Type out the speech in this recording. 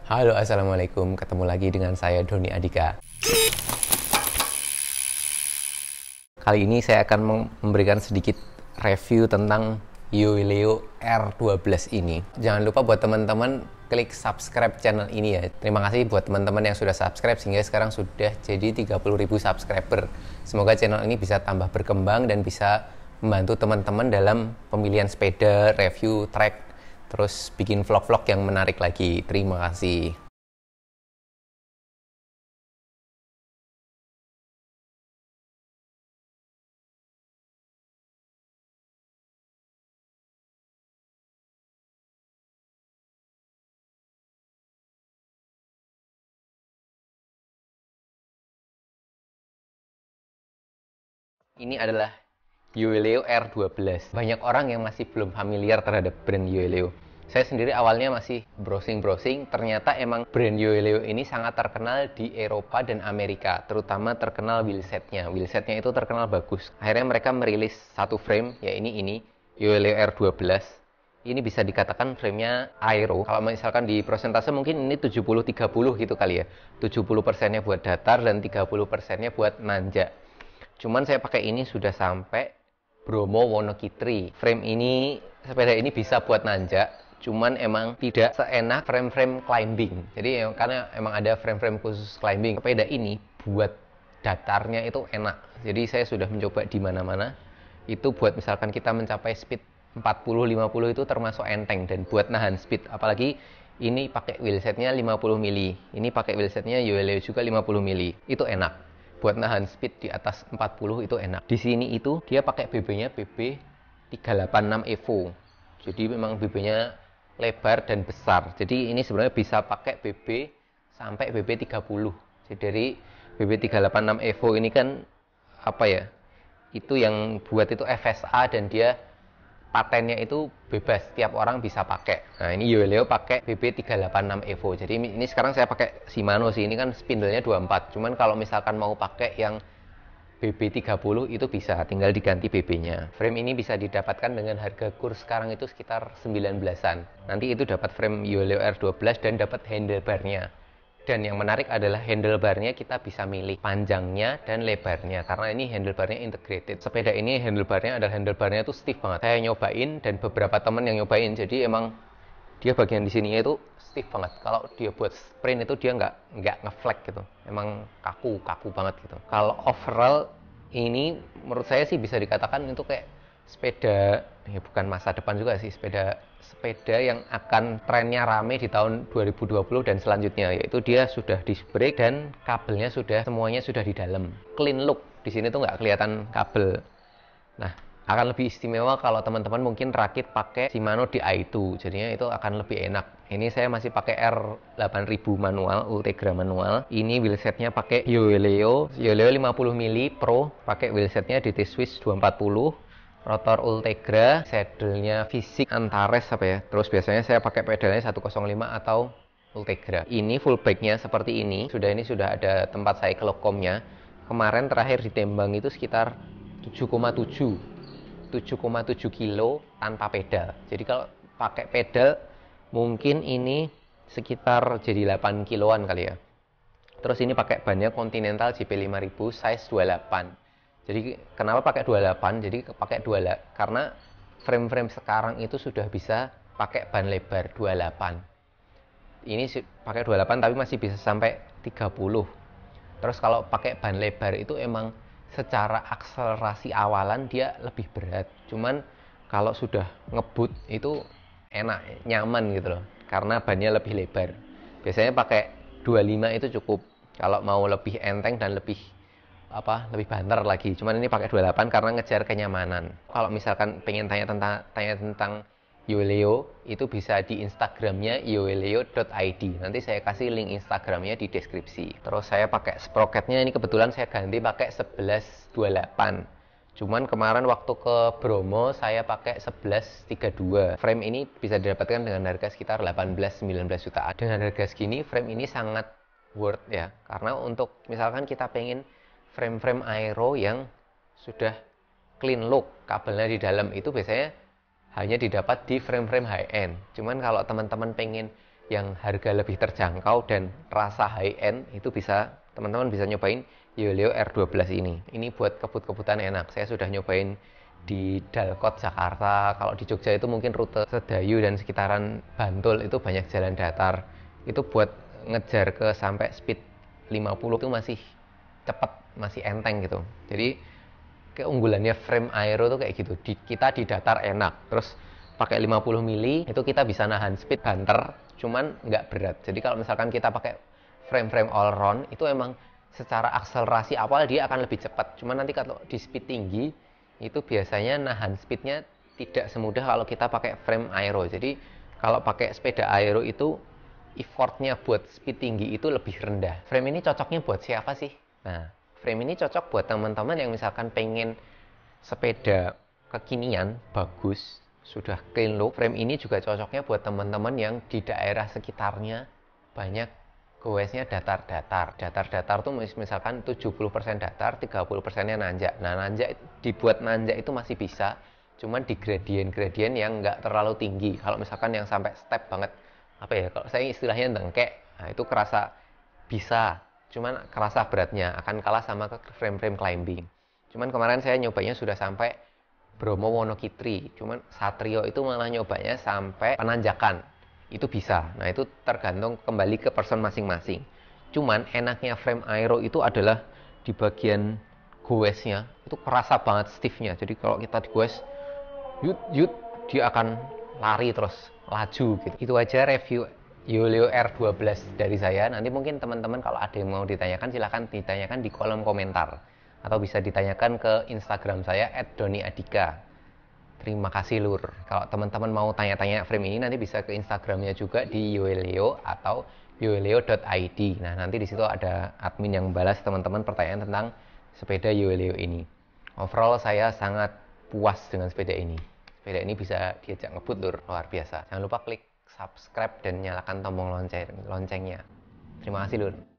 Halo, assalamualaikum. Ketemu lagi dengan saya Doni Adika. Kali ini saya akan memberikan sedikit review tentang Yoeleo R12 ini. Jangan lupa buat teman-teman klik subscribe channel ini ya. Terima kasih buat teman-teman yang sudah subscribe sehingga sekarang sudah jadi 30.000 subscriber. Semoga channel ini bisa tambah berkembang dan bisa membantu teman-teman dalam pemilihan sepeda, review, track, terus bikin vlog-vlog yang menarik lagi. Terima kasih. Ini adalah Yoeleo R12. Banyak orang yang masih belum familiar terhadap brand Yoeleo. Saya sendiri awalnya masih browsing-browsing, ternyata emang brand Yoeleo ini sangat terkenal di Eropa dan Amerika, terutama terkenal wheelsetnya. Wheelsetnya itu terkenal bagus. Akhirnya mereka merilis satu frame, ya ini Yoeleo R12. Ini bisa dikatakan framenya aero. Kalau misalkan di persentase mungkin ini 70-30 gitu kali ya. 70%-nya buat datar dan 30%-nya buat nanjak. Cuman saya pakai ini sudah sampai Bromo Wonokitri. Sepeda ini bisa buat nanjak, cuman emang tidak seenak frame-frame climbing. Jadi karena emang ada frame-frame khusus climbing. Sepeda ini buat datarnya itu enak. Jadi saya sudah mencoba di mana-mana. Itu buat misalkan kita mencapai speed 40-50 itu termasuk enteng dan buat nahan speed. Apalagi ini pakai wheelsetnya 50 mili. Ini pakai wheelsetnya Yoeleo juga 50 mili. Itu enak buat nahan speed di atas 40 itu enak. Di sini itu dia pakai BB-nya BB 386 Evo. Jadi memang BB-nya lebar dan besar. Jadi ini sebenarnya bisa pakai BB sampai BB 30. Jadi dari BB 386 Evo ini kan apa ya? Itu yang buat itu FSA dan dia patennya itu bebas, tiap orang bisa pakai. Nah, ini Yoeleo pakai BB 386 Evo. Jadi ini sekarang saya pakai Shimano sih. Ini kan spindle-nya 24. Cuman kalau misalkan mau pakai yang BB 30 itu bisa, tinggal diganti BB-nya. Frame ini bisa didapatkan dengan harga kurs sekarang itu sekitar 19-an. Nanti itu dapat frame Yoeleo R12 dan dapat handlebar-nya. Dan yang menarik adalah handlebarnya kita bisa milih panjangnya dan lebarnya karena ini handlebarnya integrated. Sepeda ini handlebarnya adalah handlebarnya itu stiff banget. Saya nyobain dan beberapa teman yang nyobain, jadi emang dia bagian di sininya itu stiff banget. Kalau dia buat sprint itu dia nggak ngeflag gitu. Emang kaku banget gitu. Kalau overall ini menurut saya sih bisa dikatakan itu kayak sepeda, ya bukan masa depan juga sih, sepeda yang akan trennya rame di tahun 2020 dan selanjutnya, yaitu dia sudah disc brake dan kabelnya semuanya sudah di dalam. Clean look, di sini tuh nggak kelihatan kabel. Nah, akan lebih istimewa kalau teman-teman mungkin rakit pakai Shimano Di2, jadinya itu akan lebih enak. Ini saya masih pakai R8000 manual, Ultegra manual. Ini wheelsetnya pakai Yoeleo 50 mili Pro, pakai wheelsetnya DT Swiss 240. Rotor Ultegra, saddle-nya Fisik Antares apa ya. Terus biasanya saya pakai pedalnya 105 atau Ultegra. Ini full bike-nya seperti ini. Sudah ada tempat saya klokomnya. Kemarin terakhir ditembang itu sekitar 7,7 kilo tanpa pedal. Jadi kalau pakai pedal mungkin ini sekitar jadi 8 kiloan kali ya. Terus ini pakai bannya Continental JP5000 size 28. Jadi kenapa pakai 28? Jadi pakai 28 karena frame-frame sekarang itu sudah bisa pakai ban lebar 28. Ini pakai 28 tapi masih bisa sampai 30. Terus kalau pakai ban lebar itu emang secara akselerasi awalan dia lebih berat. Cuman kalau sudah ngebut itu enak, nyaman gitu loh. Karena bannya lebih lebar. Biasanya pakai 25 itu cukup. Kalau mau lebih enteng dan lebih banter lagi. Cuman ini pakai 28 karena ngejar kenyamanan. Kalau misalkan pengen tanya tentang Yoeleo, itu bisa di Instagramnya yoeleo.id. Nanti saya kasih link Instagramnya di deskripsi. Terus saya pakai sprocketnya ini kebetulan saya ganti pakai 1128. Cuman kemarin waktu ke Bromo saya pakai 1132. Frame ini bisa didapatkan dengan harga sekitar 18-19 juta. Dengan harga segini frame ini sangat worth ya. Karena untuk misalkan kita pengen frame-frame aero yang sudah clean look, kabelnya di dalam itu biasanya hanya didapat di frame-frame high end. Cuman kalau teman-teman pengen yang harga lebih terjangkau dan rasa high end, itu bisa teman-teman bisa nyobain Yoeleo R12 ini. Ini buat kebut-kebutan enak. Saya sudah nyobain di Dalkot Jakarta. Kalau di Jogja itu mungkin rute Sedayu dan sekitaran Bantul itu banyak jalan datar. Itu buat ngejar ke sampai speed 50 itu masih cepat, masih enteng gitu. Jadi keunggulannya frame aero tuh kayak gitu. Kita di datar enak. Terus pakai 50 mili itu kita bisa nahan speed banter, cuman nggak berat. Jadi kalau misalkan kita pakai frame-frame all round itu emang secara akselerasi awal dia akan lebih cepat. Cuman nanti kalau di speed tinggi itu biasanya nahan speednya tidak semudah kalau kita pakai frame aero. Jadi kalau pakai sepeda aero itu effortnya buat speed tinggi itu lebih rendah. Frame ini cocoknya buat siapa sih? Nah, frame ini cocok buat teman-teman yang misalkan pengen sepeda kekinian, bagus, sudah clean look. Frame ini juga cocoknya buat teman-teman yang di daerah sekitarnya banyak goesnya datar-datar. Datar-datar tuh misalkan 70% datar, 30%-nya nanjak. Nah, dibuat nanjak itu masih bisa, cuman di gradien-gradien yang nggak terlalu tinggi. Kalau misalkan yang sampai step banget, apa ya, kalau saya istilahnya dengkek, nah itu kerasa bisa, cuman kerasa beratnya akan kalah sama ke frame-frame climbing. Cuman kemarin saya nyobanya sudah sampai Bromo Wonokitri, cuman Satrio itu malah nyobanya sampai penanjakan. Itu bisa. Nah, itu tergantung kembali ke person masing-masing. Cuman enaknya frame aero itu adalah di bagian goesnya itu kerasa banget stiffnya. Jadi kalau kita di goes yut dia akan lari terus laju gitu. Itu aja review Yoeleo R12 dari saya. Nanti mungkin teman-teman kalau ada yang mau ditanyakan silahkan ditanyakan di kolom komentar atau bisa ditanyakan ke Instagram saya @doniadika. Terima kasih Lur. Kalau teman-teman mau tanya-tanya frame ini nanti bisa ke Instagramnya juga di Yoeleo atau yoeleo.id. Nah, nanti di situ ada admin yang balas teman-teman pertanyaan tentang sepeda Yoeleo ini. Overall saya sangat puas dengan sepeda ini. Sepeda ini bisa diajak ngebut Lur, luar biasa. Jangan lupa klik subscribe dan nyalakan tombol loncengnya. Terima kasih Lur.